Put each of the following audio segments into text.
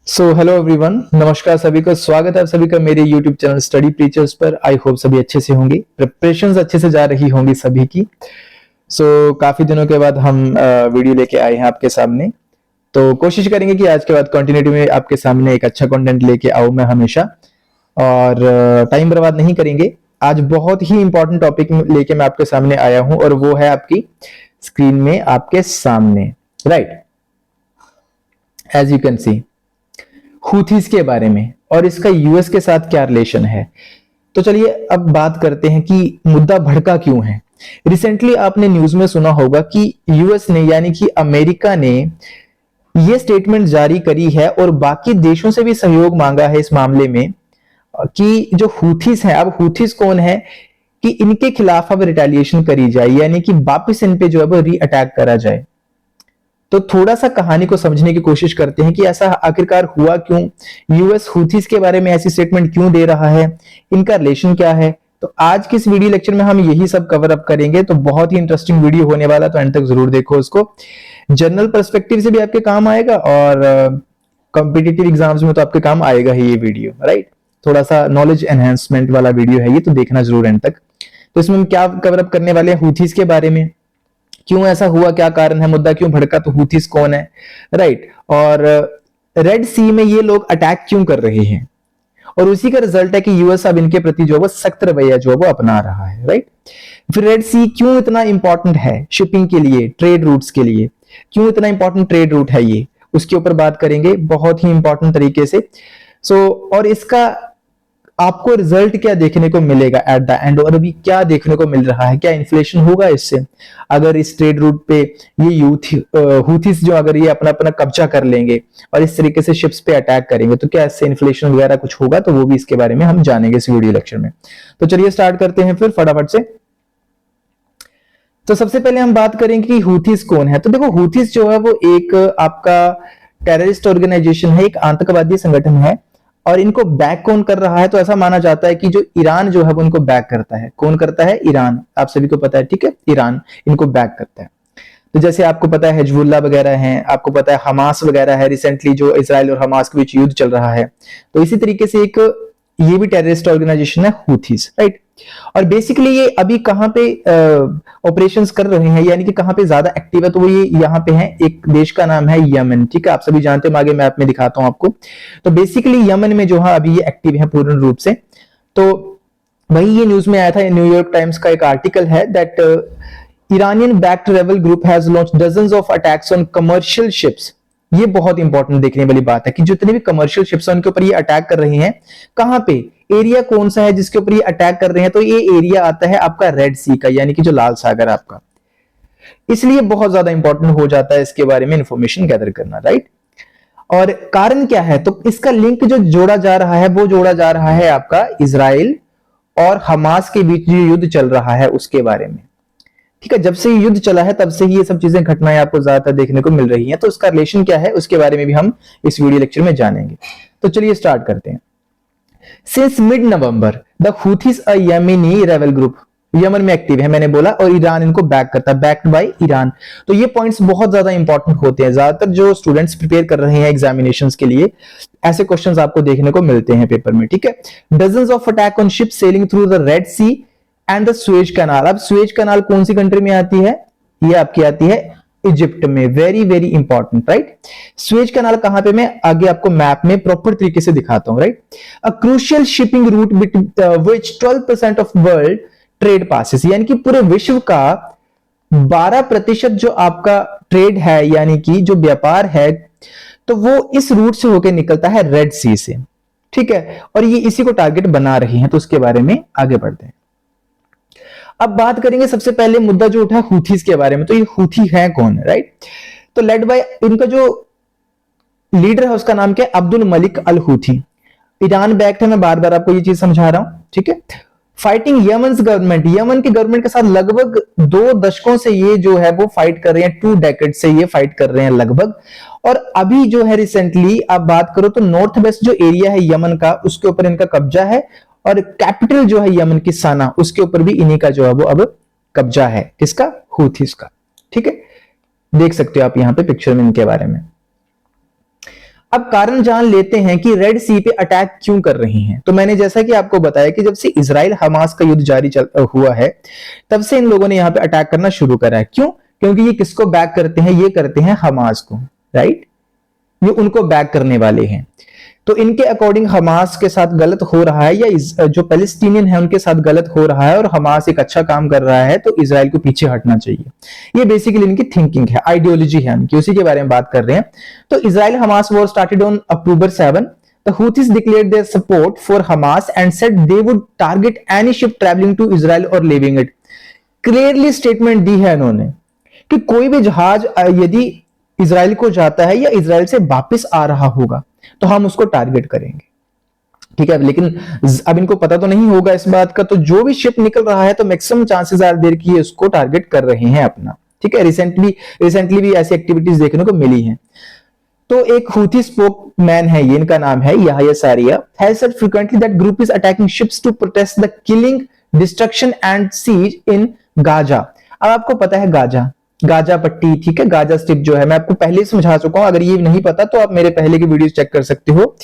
Hello everyone, नमस्कार सभी का। स्वागत है आप सभी का मेरे यूट्यूब चैनल स्टडी प्रीचर्स पर। आई होप सभी अच्छे से होंगे, प्रिपरेशंस अच्छे से जा रही होंगी सभी की। काफी दिनों के बाद हम वीडियो लेके आए हैं आपके सामने। तो कोशिश करेंगे कि आज के बाद कंटिन्यूटी में आपके सामने एक अच्छा कंटेंट लेके आऊं मैं हमेशा, और टाइम बर्बाद नहीं करेंगे। आज बहुत ही इंपॉर्टेंट टॉपिक लेके मैं आपके सामने आया हूं, और वो है आपकी स्क्रीन में आपके सामने, right. As you can see, Houthis के बारे में और इसका यूएस के साथ क्या रिलेशन है। तो चलिए अब बात करते हैं कि मुद्दा भड़का क्यों है। रिसेंटली आपने न्यूज में सुना होगा कि यूएस ने यानी कि अमेरिका ने यह स्टेटमेंट जारी करी है और बाकी देशों से भी सहयोग मांगा है इस मामले में कि जो हूथीज हैं, अब हूथीज कौन है, कि इनके खिलाफ अब रिटेलिएशन करी जाए, यानी कि वापस इन पे जो है वो री अटैक करा जाए। तो थोड़ा सा कहानी को समझने की कोशिश करते हैं कि ऐसा आखिरकार हुआ क्यों, यूएस हूथीज के बारे में ऐसी स्टेटमेंट क्यों दे रहा है, इनका रिलेशन क्या है। तो आज के इस वीडियो लेक्चर में हम यही सब कवर अप करेंगे। तो बहुत ही इंटरेस्टिंग वीडियो होने वाला, तो एंड तक जरूर देखो उसको। जनरल पर्सपेक्टिव से भी आपके काम आएगा और कॉम्पिटिटिव एग्जाम्स में तो आपके काम आएगा ही ये वीडियो, राइट। थोड़ा सा नॉलेज एनहेंसमेंट वाला वीडियो है ये, तो देखना जरूर एंड तक। तो इसमें हम क्या कवर अप करने वाले हैं, हूथीज के बारे में, क्यों ऐसा हुआ, क्या कारण है, मुद्दा क्यों भड़का, तो हूथीज कौन है, राइट। और रेड सी में ये लोग अटैक क्यों कर रहे हैं, और उसी का रिजल्ट है कि यूएस अब इनके प्रति जो है वो सख्त रवैया जो है वो अपना रहा है, राइट। फिर रेड सी क्यों इतना इंपॉर्टेंट है शिपिंग के लिए, ट्रेड रूट्स के लिए, क्यों इतना इंपॉर्टेंट ट्रेड रूट है ये, उसके ऊपर बात करेंगे बहुत ही इंपॉर्टेंट तरीके से। और इसका आपको रिजल्ट क्या देखने को मिलेगा एट द एंड, और अभी क्या देखने को मिल रहा है, क्या इन्फ्लेशन होगा इससे अगर इस ट्रेड रूट पे ये हूथीस जो अगर ये अपना अपना कब्जा कर लेंगे और इस तरीके से शिप्स पे अटैक करेंगे, तो क्या इससे इन्फ्लेशन वगैरह कुछ होगा, तो वो भी इसके बारे में हम जानेंगे इस वीडियो लेक्चर में। तो चलिए स्टार्ट करते हैं फिर फटाफट से। तो सबसे पहले हम बात करेंगे कि हूथीस कौन है। तो देखो, हूथीस जो है वो एक आपका टेररिस्ट ऑर्गेनाइजेशन है, एक आतंकवादी संगठन है, और इनको बैक कौन कर रहा है, तो ऐसा माना जाता है कि जो ईरान जो है वो इनको बैक करता है। कौन करता है? ईरान, आप सभी को पता है, ठीक है, ईरान इनको बैक करता है। तो जैसे आपको पता है हिजबुल्लाह वगैरह हैं, आपको पता है हमास वगैरह है, रिसेंटली जो इजराइल और हमास के बीच युद्ध चल रहा है। तो इसी तरीके से एक ये भी टेररिस्ट ऑर्गेनाइजेशन है हूथीस, राइट। और बेसिकली ये अभी कहां पे ऑपरेशंस कर रहे हैं, यानी कि कहां पे ज्यादा एक्टिव है, तो वो ये यहाँ पे है, एक देश का नाम है यमन, ठीक है, आप सभी जानते हैं, आगे मैप में दिखाता हूं आपको। तो बेसिकली यमन में जो है अभी ये एक्टिव है पूर्ण रूप से। तो वही ये न्यूज में आया था, न्यूयॉर्क टाइम्स का एक आर्टिकल है that Iranian backed rebel group has launched dozens of attacks on commercial ships। ये बहुत इंपॉर्टेंट देखने वाली बात है कि जितने भी कमर्शियल शिप्स हैं उनके ऊपर ये अटैक कर रहे हैं। कहां पे, एरिया कौन सा है जिसके ऊपर ये अटैक कर रहे हैं, तो ये एरिया आता है आपका रेड सी का, यानी कि जो लाल सागर आपका। इसलिए बहुत ज्यादा इंपॉर्टेंट हो जाता है इसके बारे में इंफॉर्मेशन गैदर करना, राइट। और कारण क्या है, तो इसका लिंक जो जोड़ा जा रहा है वो जोड़ा जा रहा है आपका इजराइल और हमास के बीच जो युद्ध चल रहा है उसके बारे में, ठीक है। जब से युद्ध चला है तब से ही ये सब चीजें, घटनाएं आपको ज्यादातर देखने को मिल रही हैं। तो इसका रिलेशन क्या है उसके बारे में भी हम इस वीडियो लेक्चर में जानेंगे। तो चलिए स्टार्ट करते हैं। Since mid November the Houthis a Yemeni rebel group, Yemen में एक्टिव है मैंने बोला, और ईरान इनको बैक करता है, बैक्ड बाय ईरान। तो ये पॉइंट्स बहुत ज्यादा इंपॉर्टेंट होते हैं, ज्यादातर जो स्टूडेंट्स प्रिपेयर कर रहे हैं एग्जामिनेशंस के लिए, ऐसे क्वेश्चंस आपको देखने को मिलते हैं पेपर में, ठीक है। Dozens of attack on ship sailing through the Red Sea and the Suez Canal. अब स्वेज कैनाल कौन सी कंट्री में आती है, ये आपकी आती है इजिप्ट में। Very very important, right. Suez canal कहां पे, मैं आगे आपको मैप में प्रॉपर तरीके से दिखाता हूं, right. A crucial shipping root which 12% of world trade passes, यानी कि पूरे विश्व का 12% जो आपका ट्रेड है, यानी कि जो व्यापार है, तो वो इस रूट से होकर निकलता है रेड सी से, ठीक है। और ये इसी को टारगेट बना रही हैं, तो उसके बारे में आगे बढ़ते हैं। अब बात करेंगे सबसे पहले मुद्दा जो उठा हूथीज के बारे में। तो ये हूथी है कौन, राइट। तो लेड बाय, इनका जो लीडर है उसका नाम क्या है, अब्दुल मलिक अल हूथी। ईरान बैक्ड है, मैं बार बार आपको ये चीज समझा रहा हूं, ठीक है। फाइटिंग यमन्स गवर्नमेंट, यमन की गवर्नमेंट के साथ लगभग 2 दशकों से ये जो है वो फाइट कर रहे हैं, 2 डेकेड से ये फाइट कर रहे हैं लगभग। और अभी जो है रिसेंटली आप बात करो तो नॉर्थ वेस्ट जो एरिया है यमन का, उसके ऊपर इनका कब्जा है, और कैपिटल जो है यमन की सना, उसके ऊपर भी इन्हीं का जो है वो अब कब्जा है, किसका, हूथीस का, ठीक है। देख सकते हो आप यहां पे पिक्चर में इनके बारे में। अब कारण जान लेते हैं कि रेड सी पे अटैक क्यों कर रही हैं। तो मैंने जैसा कि आपको बताया कि जब से इजराइल हमास का युद्ध जारी हुआ है, तब से इन लोगों ने यहाँ पे अटैक करना शुरू करा है। क्यों? क्योंकि ये किसको बैक करते हैं? ये करते हैं हमास को, राइट? ये उनको बैक करने वाले हैं। तो इनके अकॉर्डिंग हमास के साथ गलत हो रहा है, या जो पैलेस्टीनियन है उनके साथ गलत हो रहा है, और हमास एक अच्छा काम कर रहा है, तो इजराइल को पीछे हटना चाहिए। ये बेसिकली इनकी थिंकिंग है, आइडियोलॉजी है उनकी, उसी के बारे में बात कर रहे हैं। तो Israel Hamas war started on October 7। The Houthis declared their support for Hamas and said they would target any ship traveling to Israel or leaving it। Clearly statement दी है इन्होंने कि कोई भी जहाज यदि इजराइल को जाता है या इजराइल से वापस आ रहा होगा तो हम उसको टारगेट करेंगे, ठीक है। लेकिन अब इनको पता तो नहीं होगा इस बात का, तो जो भी शिप निकल रहा है तो मैक्सिमम चांसेस आर देयर कि ये उसको टारगेट कर रहे हैं अपना, ठीक है। रिसेंटली भी ऐसी एक्टिविटीज देखने को मिली हैं। तो एक हूथी स्पोकमैन है, ये इनका नाम है Yahya Saree, has said frequently that group is attacking ships to protest the killing, destruction and siege in Gaza. अब आपको पता है गाजा पट्टी, ठीक है, गाजा स्ट्रिप जो है, मैं आपको पहले ही समझा चुका हूं। अगर ये नहीं पता तो आप मेरे पहले की वीडियोस चेक कर सकते हो,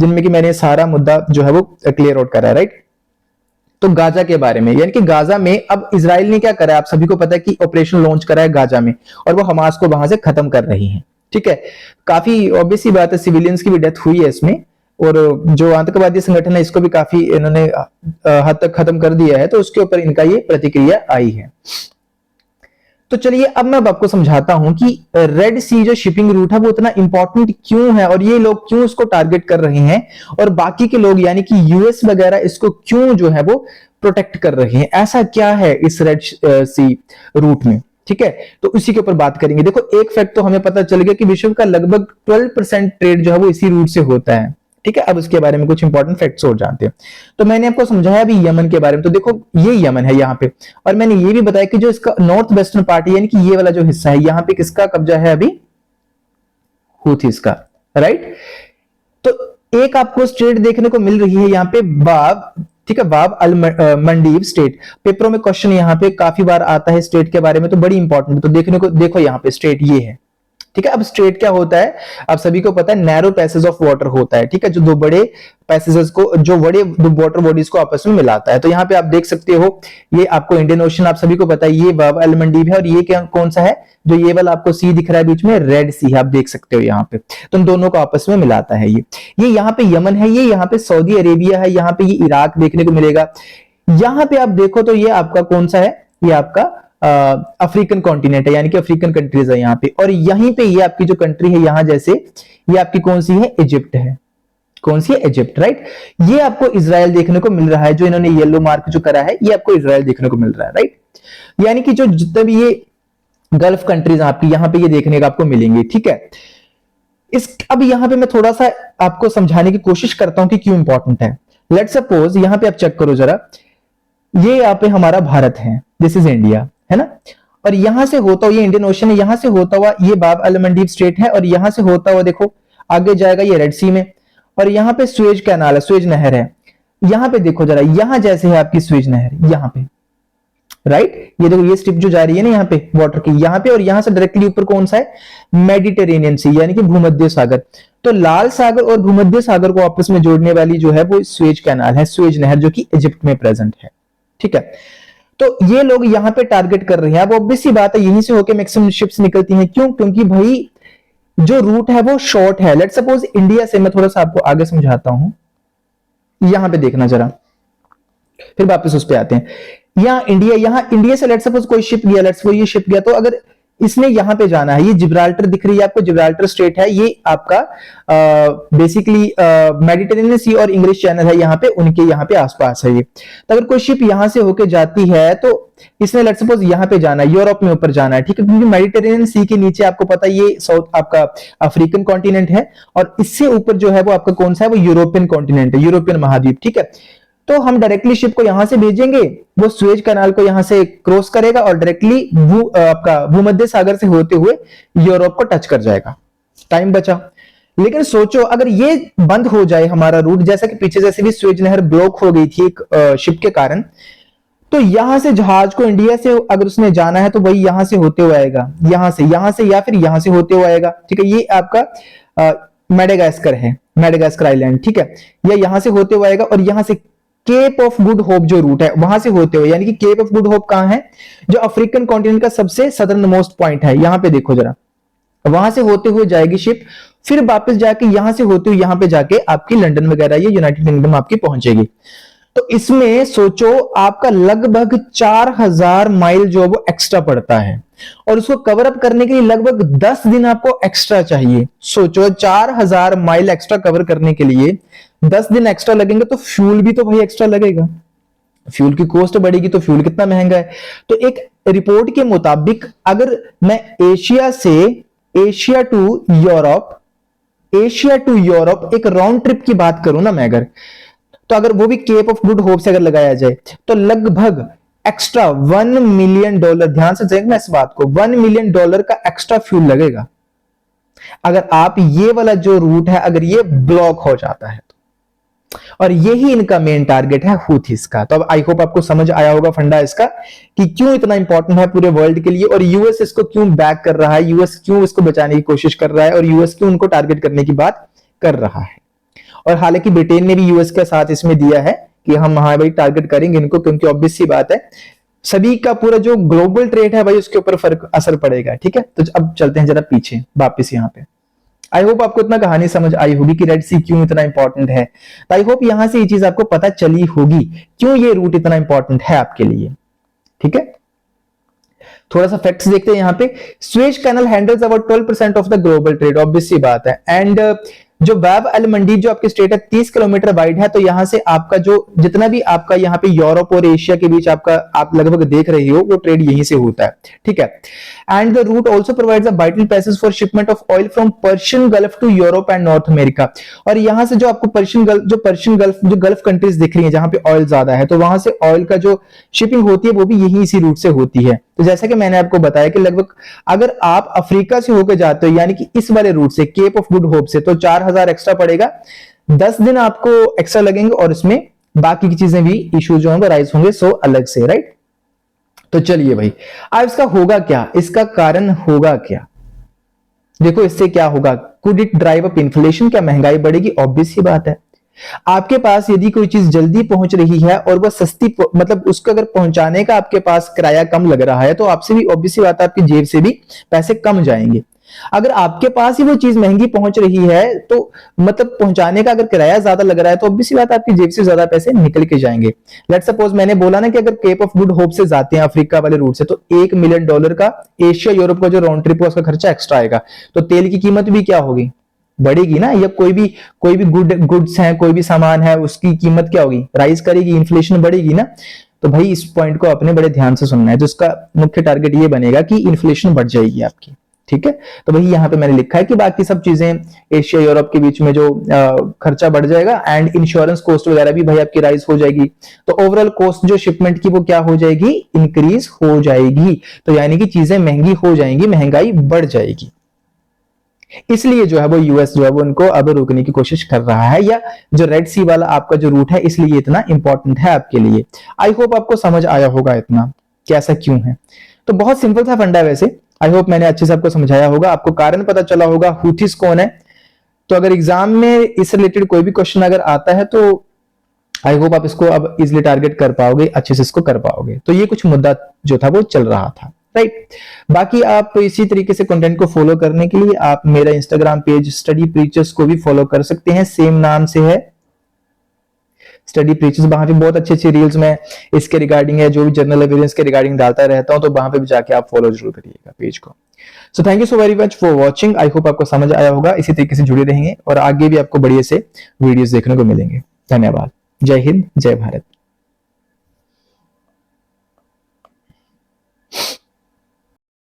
जिनमें कि मैंने सारा मुद्दा जो है वो क्लियर आउट करा है, राइट। तो गाजा के बारे में, यानी कि गाजा में अब इजराइल ने क्या करा है, आप सभी को पता है कि ऑपरेशन लॉन्च करा है गाजा में, और वो हमास को वहां से खत्म कर रही है, ठीक है। काफी ऑब्वियस सी बात है, सिविलियंस की भी डेथ हुई है इसमें, और जो आतंकवादी संगठन है इसको भी काफी इन्होंने हद तक खत्म कर दिया है, तो उसके ऊपर इनका ये प्रतिक्रिया आई है। तो चलिए अब मैं आपको समझाता हूं कि रेड सी जो शिपिंग रूट है वो इतना इंपॉर्टेंट क्यों है, और ये लोग क्यों उसको टारगेट कर रहे हैं, और बाकी के लोग यानी कि यूएस वगैरह इसको क्यों जो है वो प्रोटेक्ट कर रहे हैं। ऐसा क्या है इस रेड सी रूट में, ठीक है। तो उसी के ऊपर बात करेंगे। देखो, एक फैक्ट तो हमें पता चल गया कि विश्व का लगभग 12% ट्रेड जो है वो इसी रूट से होता है, ठीक है। अब उसके बारे में कुछ इंपॉर्टेंट फैक्ट्स और जानते हैं। तो मैंने आपको समझाया अभी यमन के बारे में, तो देखो ये यमन है यहाँ पे, और मैंने ये भी बताया कि जो इसका नॉर्थ वेस्टर्न पार्ट है, यानी कि ये वाला जो हिस्सा है, यहाँ पे किसका कब्जा है अभी? हूथीज का, राइट। तो एक आपको स्टेट देखने को मिल रही है यहाँ पे, बाब, ठीक है, बाब अल मंडीव स्टेट। पेपरों में क्वेश्चन यहाँ पे काफी बार आता है स्टेट के बारे में, तो बड़ी इंपॉर्टेंट है। तो देखने को देखो यहाँ पे स्टेट ये है, ठीक है। अब स्ट्रेट क्या होता है, आप सभी को पता है, नैरो पैसेज ऑफ वाटर होता है, ठीक है, जो दो बड़े पैसेजेस को, जो बड़े दो वाटर बॉडीज को आपस में मिलाता है। तो यहाँ पे आप देख सकते हो, ये आपको इंडियन ओशन आप सभी को पता है, ये बाब अल मंडीव है, और ये क्या कौन सा है, जो ये वाला आपको सी दिख रहा है बीच में, रेड सी है, आप देख सकते हो यहाँ पे। तो इन दोनों को आपस में मिलाता है ये यहाँ पे यमन है, ये यहाँ पे सऊदी अरेबिया है, यहाँ पे ये इराक देखने को मिलेगा। यहाँ पे आप देखो तो ये आपका कौन सा है, ये आपका अफ्रीकन कॉन्टिनेंट है, यानी कि अफ्रीकन कंट्रीज है यहाँ पे। और यहीं पे ये आपकी जो कंट्री है यहाँ, जैसे ये आपकी कौन सी है, इजिप्ट है, कौन सी है, इजिप्ट, राइट। ये आपको इजराइल देखने को मिल रहा है, जो इन्होंने येलो मार्क जो करा है, ये आपको इजराइल देखने को मिल रहा है, राइट। यानी कि जो जितने भी ये गल्फ कंट्रीज आपकी यहाँ पे ये देखने को आपको मिलेंगे, ठीक है। अब यहाँ पे मैं थोड़ा सा आपको समझाने की कोशिश करता हूं कि क्यों इंपॉर्टेंट है। लेट सपोज यहाँ पे आप चेक करो जरा, ये यहाँ पे हमारा भारत है, दिस इज इंडिया, है ना। और यहां से होता हुआ ये इंडियन ओशन है, यहां से होता हुआ ये बाब अल मंडीव स्टेट है, और यहां से होता हुआ देखो आगे जाएगा ये रेड सी में, और यहाँ पे स्वेज कैनाल है, स्वेज नहर है। यहाँ पे देखो जरा, यहां जैसे है आपकी स्वेज नहर यहाँ पे, राइट। ये देखो ये स्ट्रिप जो जा रही है ना यहाँ पे वाटर की, यहाँ पे, और यहां से डायरेक्टली ऊपर कौन सा है, मेडिटेरेनियन सी, यानी कि भूमध्य सागर। तो लाल सागर और भूमध्य सागर को आपस में जोड़ने वाली जो है वो स्वेज कैनाल है, स्वेज नहर, जो कि इजिप्ट में प्रेजेंट है, ठीक है। तो ये लोग यहाँ पे टारगेट कर रहे हैं। अब ऑब्वियस सी बात है, यहीं से होके मैक्सिमम शिप्स निकलती हैं। क्यों? क्योंकि भाई जो रूट है वो शॉर्ट है। लेट सपोज इंडिया से, मैं थोड़ा सा आपको आगे समझाता हूं, यहां पे देखना जरा, फिर वापस उस पे आते हैं। यहाँ इंडिया से लेट सपोज कोई शिप गया, लेट्स सपोज ये शिप गया, तो अगर इसने यहां पे जाना है, ये जिब्राल्टर दिख रही है आपको, जिब्राल्टर स्टेट है, ये आपका बेसिकली मेडिटेरेनियन सी और इंग्लिश चैनल है यहाँ पे, उनके यहाँ पे आसपास है ये। तो अगर कोई शिप यहां से होके जाती है, तो इसने लेट्स सपोज यहाँ पे जाना है, यूरोप में ऊपर जाना है, ठीक है, क्योंकि मेडिटेरेनियन सी के नीचे आपको पता है ये साउथ आपका अफ्रीकन कॉन्टिनेंट है, और इससे ऊपर जो है वो आपका कौन सा है, वो यूरोपियन कॉन्टिनेंट है, यूरोपियन महाद्वीप, ठीक है। तो हम डायरेक्टली शिप को यहां से भेजेंगे, वो स्वेज कैनाल को यहां से क्रॉस करेगा और डायरेक्टली आपका भूमध्य सागर से होते हुए यूरोप को टच कर जाएगा, टाइम बचा। लेकिन सोचो अगर ये बंद हो जाए हमारा रूट, जैसा कि पीछे जैसे भी स्वेज नहर ब्लॉक हो गई थी एक शिप के कारण, तो यहां से जहाज को इंडिया से अगर उसने जाना है तो वही यहां से होते हुए आएगा, यहां से या फिर यहां से होते हुए आएगा, ठीक है। ये आपका मेडागास्कर है, मेडागास्कर आइलैंड, ठीक है, या यहां से होते हुए आएगा और यहां से केप ऑफ गुड होप जो रूट है वहां से होते हुए, यानी कि केप ऑफ गुड होप कहां है, जो अफ्रीकन कॉन्टिनेंट का सबसे सदर्न मोस्ट पॉइंट है, यहां पे देखो जरा, वहां से होते हुए जाएगी शिप, फिर वापस जाके यहां से होते हुए यहां पे जाके आपकी लंदन वगैरह या यूनाइटेड किंगडम आपकी पहुंचेगी। तो इसमें सोचो आपका लगभग 4000 माइल जो वो एक्स्ट्रा पड़ता है, और उसको कवर अप करने के लिए लगभग 10 दिन आपको एक्स्ट्रा चाहिए। सोचो 4000 माइल एक्स्ट्रा कवर करने के लिए 10 दिन एक्स्ट्रा लगेंगे, तो फ्यूल भी तो भाई एक्स्ट्रा लगेगा, फ्यूल की कॉस्ट बढ़ेगी, तो फ्यूल कितना महंगा है। तो एक रिपोर्ट के मुताबिक अगर मैं Asia to Europe, Asia to Europe एक राउंड ट्रिप की बात करूं ना मैं अगर, तो अगर वो भी केप ऑफ गुड होप से अगर लगाया जाए तो लगभग एक्स्ट्रा $1 मिलियन, ध्यान से देखना इस बात को, $1 मिलियन का एक्स्ट्रा फ्यूल लगेगा अगर आप ये वाला जो रूट है अगर ये ब्लॉक हो जाता है तो। और यही इनका मेन टारगेट है हूथीज का। तो अब आई होप आपको समझ आया होगा फंडा इसका कि क्यों इतना इंपॉर्टेंट है पूरे वर्ल्ड के लिए, और यूएस इसको क्यों बैक कर रहा है, यूएस क्यों इसको बचाने की कोशिश कर रहा है, और यूएस क्यों उनको टारगेट करने की बात कर रहा है। और हालांकि ब्रिटेन ने भी यूएस के साथ इसमें दिया है कि हम हाँ भाई टारगेट करेंगे इनको, क्योंकि ऑब्वियस सी बात है सभी का पूरा जो ग्लोबल ट्रेड है भाई उसके ऊपर फर्क असर पड़ेगा, ठीक है। तो अब चलते हैं जरा पीछे वापस यहाँ पे। आई होप आपको इतना कहानी समझ आई होगी कि रेड सी क्यों इतना इंपॉर्टेंट है। तो आई होप यहां से ये चीज आपको पता चली होगी क्यों ये रूट इतना इंपॉर्टेंट है आपके लिए, ठीक है। थोड़ा सा फैक्ट्स देखते हैं यहाँ पे। Suez canal handles about 12% of the global trade, obvious सी बात है। एंड जो बाब अल मंडीब जो आपके स्टेट है 30 किलोमीटर वाइड है, तो यहां से आपका जो जितना भी आपका यहाँ पे यूरोप और एशिया के बीच आपका आप लगभग देख रहे हो वो ट्रेड यहीं से होता है, ठीक है। And the route also provides a vital passage for shipment of oil from Persian Gulf to Europe and North America. और यहां से जो आपको पर्शियन गल्फ जो गल्फ कंट्रीज दिख रही है जहां पे ऑयल ज्यादा है, तो वहां से ऑयल का जो शिपिंग होती है वो भी यही इसी रूट से होती है। तो जैसा कि मैंने आपको बताया कि लगभग अगर आप अफ्रीका से होकर जाते हो यानी कि इस वाले रूट से केप ऑफ गुड होप से, तो 4000 एक्स्ट्रा पड़ेगा, 10 दिन आपको एक्स्ट्रा लगेंगे, और इसमें बाकी की चीजें भी इश्यू जो होंगे राइज होंगे सो अलग से, राइट। तो चलिए भाई अब इसका होगा क्या, इसका कारण होगा क्या, देखो इससे क्या होगा। Could it drive up inflation, क्या महंगाई बढ़ेगी, ऑब्वियस ही बात है। आपके पास यदि कोई चीज जल्दी पहुंच रही है और वह सस्ती, मतलब उसको अगर पहुंचाने का आपके पास किराया कम लग रहा है, तो आपसे भी ऑब्वियस बात है आपकी जेब से भी पैसे कम जाएंगे। अगर आपके पास ही वो चीज महंगी पहुंच रही है, तो मतलब पहुंचाने का अगर किराया ज्यादा लग रहा है, तो ऑब्वियस बात है आपकी जेब से ज्यादा पैसे निकल के जाएंगे। लेट्स सपोज मैंने बोला ना कि अगर केप ऑफ गुड होप से जाते हैं अफ्रीका वाले रूट से, तो $1 मिलियन का एशिया यूरोप का जो राउंड ट्रिप है उसका खर्चा एक्स्ट्रा आएगा, तो तेल की कीमत भी क्या होगी, बढ़ेगी ना। या कोई भी गुड्स है, कोई भी सामान है, उसकी कीमत क्या होगी, राइज करेगी, इन्फ्लेशन बढ़ेगी ना। तो भाई इस पॉइंट को अपने बड़े ध्यान से सुनना है, तो इसका मुख्य टारगेट ये बनेगा कि इन्फ्लेशन बढ़ जाएगी आपकी, ठीक है। तो वही यहां पे मैंने लिखा है कि बाकी सब चीजें एशिया यूरोप के बीच में जो खर्चा बढ़ जाएगा, एंड इंश्योरेंस कॉस्ट वगैरह भी भाई आपकी राइज हो जाएगी, तो ओवरऑल कॉस्ट जो शिपमेंट की वो क्या हो जाएगी, इंक्रीज हो जाएगी। तो यानी कि चीजें महंगी हो जाएंगी, महंगाई बढ़ जाएगी। इसलिए जो है वो यूएस जो है वो उनको अब रोकने की कोशिश कर रहा है, या जो रेड सी वाला आपका जो रूट है इसलिए इतना इंपॉर्टेंट है आपके लिए। आई होप आपको समझ आया होगा इतना कि ऐसा क्यों है। तो बहुत सिंपल था फंडा वैसे, आई होप मैंने अच्छे से आपको समझाया होगा, आपको कारण पता चला होगा हूथीज कौन है। तो अगर एग्जाम में इस रिलेटेड कोई भी क्वेश्चन अगर आता है तो आई होप आप इसको अब इजिली टारगेट कर पाओगे, अच्छे से इसको कर पाओगे। तो ये कुछ मुद्दा जो था वो चल रहा था, राइट। बाकी आप इसी तरीके से कंटेंट को फॉलो करने के लिए आप मेरा इंस्टाग्राम पेज स्टडी प्रीचर्स को भी फॉलो कर सकते हैं, सेम नाम से है स्टडी प्रीचर्स। वहां पे बहुत अच्छे रील्स में इसके रिगार्डिंग है, जो भी जनरल अवेयरनेस के रिगार्डिंग डालता रहता हूं, तो वहां पे भी जाके आप फॉलो जरूर करिएगा पेज को। So thank you so very much for watching. I hope आपको समझ आया होगा, इसी तरीके से जुड़े रहेंगे और आगे भी आपको बढ़िया से वीडियोस देखने को मिलेंगे। धन्यवाद। जय हिंद, जय भारत।